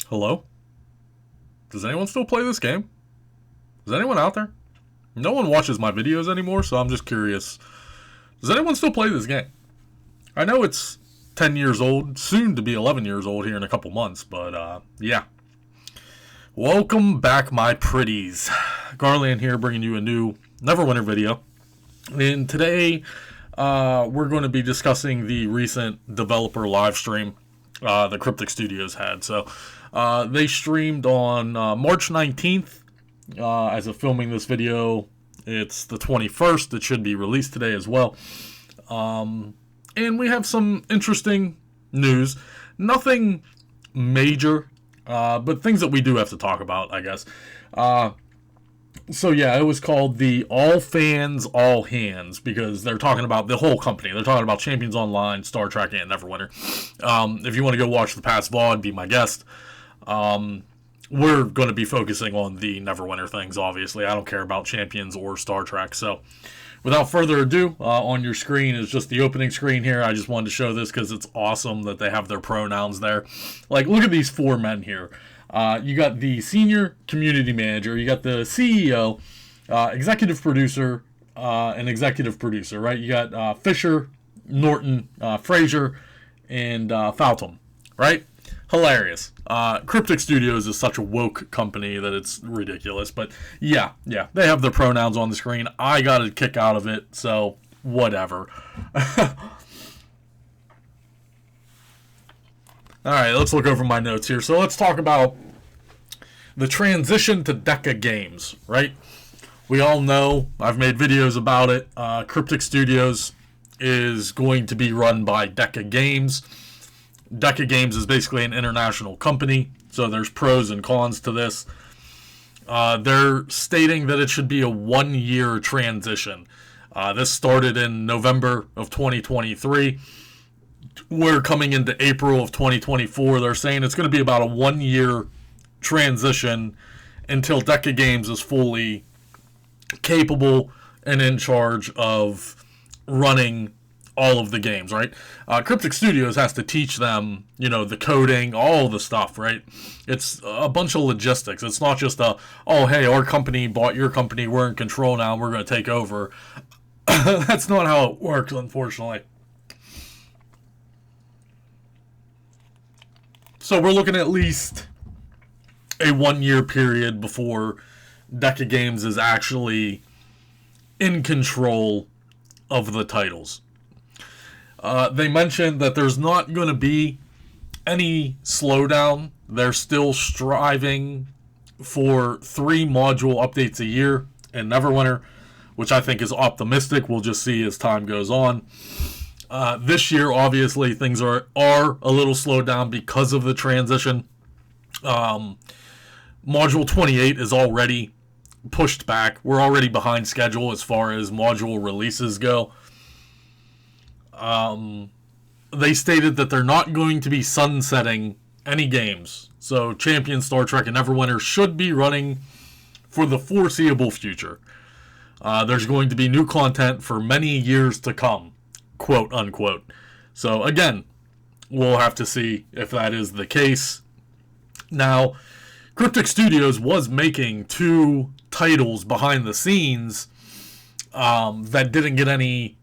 Hello? Does anyone still play this game? Is anyone out there? No one watches my videos anymore, so I'm just curious. Does anyone still play this game? I know it's 10 years old, soon to be 11 years old here in a couple months, but yeah. Welcome back, my pretties. Garlaanx here, bringing you a new Neverwinter video. And today, we're going to be discussing the recent developer live stream the Cryptic Studios had. So, they streamed on March 19th. As of filming this video, it's the 21st. It should be released today as well. And we have some interesting news. Nothing major, but things that we do have to talk about, I guess. So yeah, it was called the All Fans, All Hands, because they're talking about the whole company. They're talking about Champions Online, Star Trek, and Neverwinter. If you want to go watch the past VOD, be my guest. We're going to be focusing on the Neverwinter things, obviously. I don't care about Champions or Star Trek. So, without further ado, on your screen is just the opening screen here. I just wanted to show this because it's awesome that they have their pronouns there. Like, look at these four men here. You got the senior community manager, you got the CEO, executive producer, and executive producer, right? You got Fisher, Norton, Fraser, and Faltham, right? Hilarious. Cryptic Studios is such a woke company that it's ridiculous. But yeah, they have their pronouns on the screen. I got a kick out of it, so whatever. Alright, let's look over my notes here. So let's talk about the transition to Deca Games, right? We all know, I've made videos about it. Cryptic Studios is going to be run by Deca Games. Deca Games is basically an international company, so there's pros and cons to this. They're stating that it should be a 1-year transition. This started in November of 2023. We're coming into April of 2024. They're saying it's going to be about a 1-year transition until Deca Games is fully capable and in charge of running all of the games, right? Cryptic Studios has to teach them, the coding, all the stuff, right? It's a bunch of logistics. It's not just oh, hey, our company bought your company, we're in control now, we're going to take over. That's not how it works, unfortunately. So we're looking at least a 1-year period before Deca Games is actually in control of the titles. They mentioned that there's not going to be any slowdown. They're still striving for 3 module updates a year in Neverwinter, which I think is optimistic. We'll just see as time goes on. This year, obviously, things are a little slowed down because of the transition. Module 28 is already pushed back. We're already behind schedule as far as module releases go. They stated that they're not going to be sunsetting any games. So Champion, Star Trek, and Neverwinter should be running for the foreseeable future. There's going to be new content for many years to come, quote unquote. So again, we'll have to see if that is the case. Now, Cryptic Studios was making 2 titles behind the scenes that didn't get any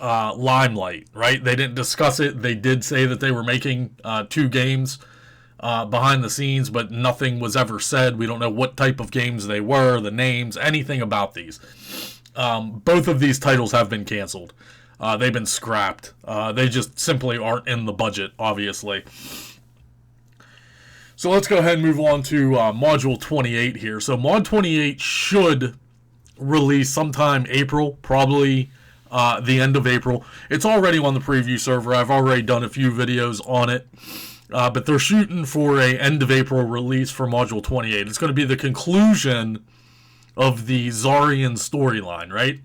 limelight, right? They didn't discuss it. They did say that they were making 2 games behind the scenes, but nothing was ever said. We don't know what type of games they were, the names, anything about these. Both of these titles have been canceled. They've been scrapped. They just simply aren't in the budget, obviously. So let's go ahead and move on to Module 28 here. So Mod 28 should release sometime April, probably the end of April. It's already on the preview server. I've already done a few videos on it. But they're shooting for a end of April release for Module 28. It's going to be the conclusion of the Zarian storyline, right?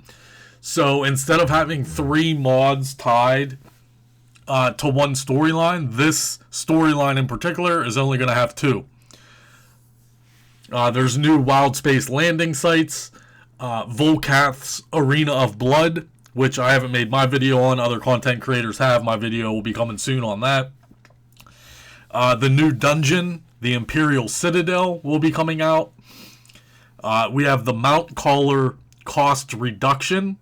So instead of having 3 mods tied to one storyline, this storyline in particular is only going to have 2. There's new Wild Space landing sites, Volcath's Arena of Blood, which I haven't made my video on. Other content creators have. My video will be coming soon on that. The new dungeon The Imperial Citadel will be coming out. We have the Mount Caller cost reduction,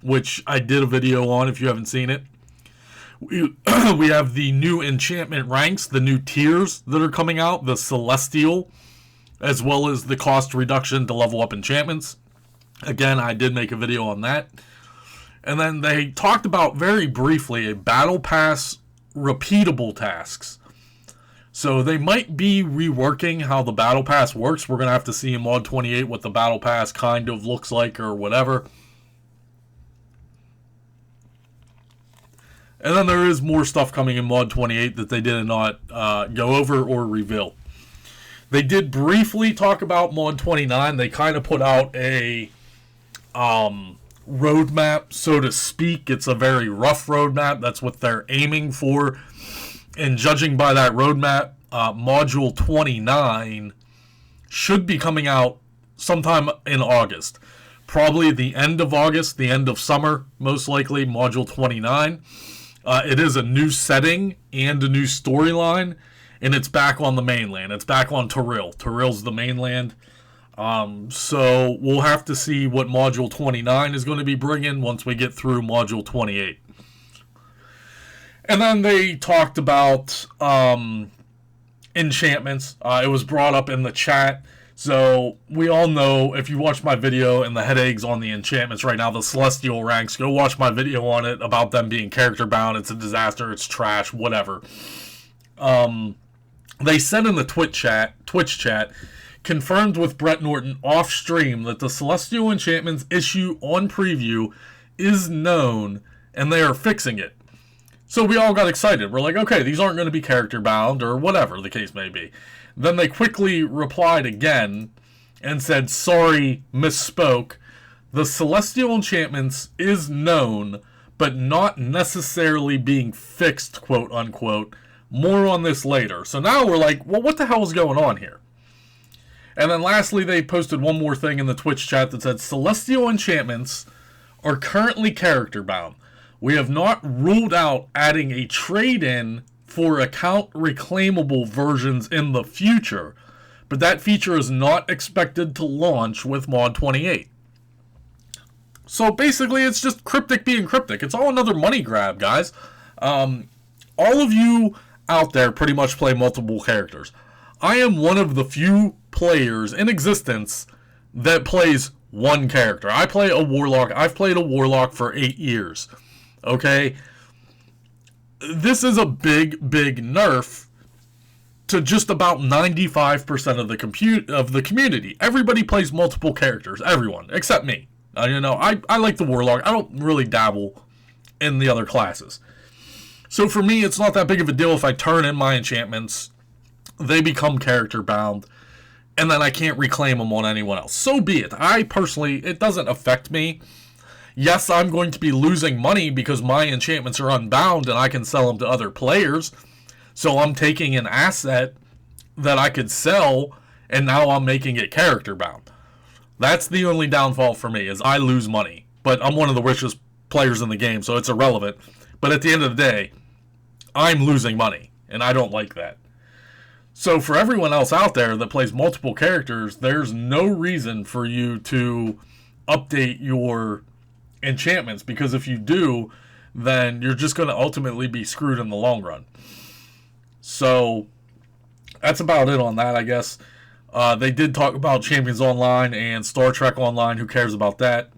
which I did a video on if you haven't seen it. We have the new enchantment ranks, the new tiers that are coming out, the Celestial, as well as the cost reduction to level up enchantments. Again, I did make a video on that. And then they talked about very briefly a Battle Pass repeatable tasks. So they might be reworking how the Battle Pass works. We're going to have to see in Mod 28 what the Battle Pass kind of looks like or whatever. And then there is more stuff coming in Mod 28 that they did not go over or reveal. They did briefly talk about Mod 29. They kind of put out a roadmap, so to speak. It's a very rough roadmap. That's what they're aiming for. And judging by that roadmap, Module 29 should be coming out sometime in August. Probably the end of August, the end of summer, most likely, Module 29. It is a new setting and a new storyline, and it's back on the mainland. It's back on Toril. Toril's the mainland. So we'll have to see what Module 29 is going to be bringing once we get through Module 28. And then they talked about enchantments. It was brought up in the chat. So we all know, if you watch my video and the headaches on the enchantments right now, the Celestial ranks, go watch my video on it about them being character bound. It's a disaster. It's trash. Whatever. They said in the Twitch chat, confirmed with Brett Norton off stream that the Celestial enchantments issue on preview is known and they are fixing it. So we all got excited. We're like, okay, these aren't going to be character bound or whatever the case may be. Then they quickly replied again and said, sorry, misspoke. The Celestial enchantments is known, but not necessarily being fixed, quote unquote. More on this later. So now we're like, well, what the hell is going on here? And then lastly, they posted one more thing in the Twitch chat that said, Celestial enchantments are currently character bound. We have not ruled out adding a trade-in for account reclaimable versions in the future, but that feature is not expected to launch with Mod 28. So basically, it's just Cryptic being Cryptic. It's all another money grab, guys. All of you out there pretty much play multiple characters. I am one of the few players in existence that plays one character. I play a Warlock. I've played a Warlock for 8 years. Okay? This is a big, big nerf to just about 95% of the community. Everybody plays multiple characters. Everyone, except me. I like the Warlock. I don't really dabble in the other classes. So for me, it's not that big of a deal if I turn in my enchantments, they become character bound, and then I can't reclaim them on anyone else. So be it. It doesn't affect me. Yes, I'm going to be losing money because my enchantments are unbound and I can sell them to other players. So I'm taking an asset that I could sell and now I'm making it character bound. That's the only downfall for me, is I lose money. But I'm one of the richest players in the game, so it's irrelevant. But at the end of the day, I'm losing money, and I don't like that. So for everyone else out there that plays multiple characters, there's no reason for you to update your enchantments, because if you do, then you're just going to ultimately be screwed in the long run. So that's about it on that, I guess. They did talk about Champions Online and Star Trek Online. Who cares about that?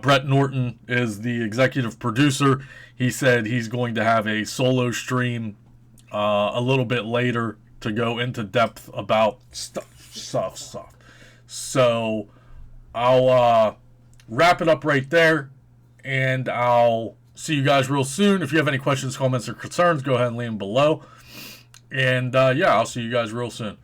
Brett Norton is the executive producer. He said he's going to have a solo stream a little bit later to go into depth about stuff. So I'll wrap it up right there, and I'll see you guys real soon. If you have any questions, comments, or concerns, go ahead and leave them below. And yeah, I'll see you guys real soon.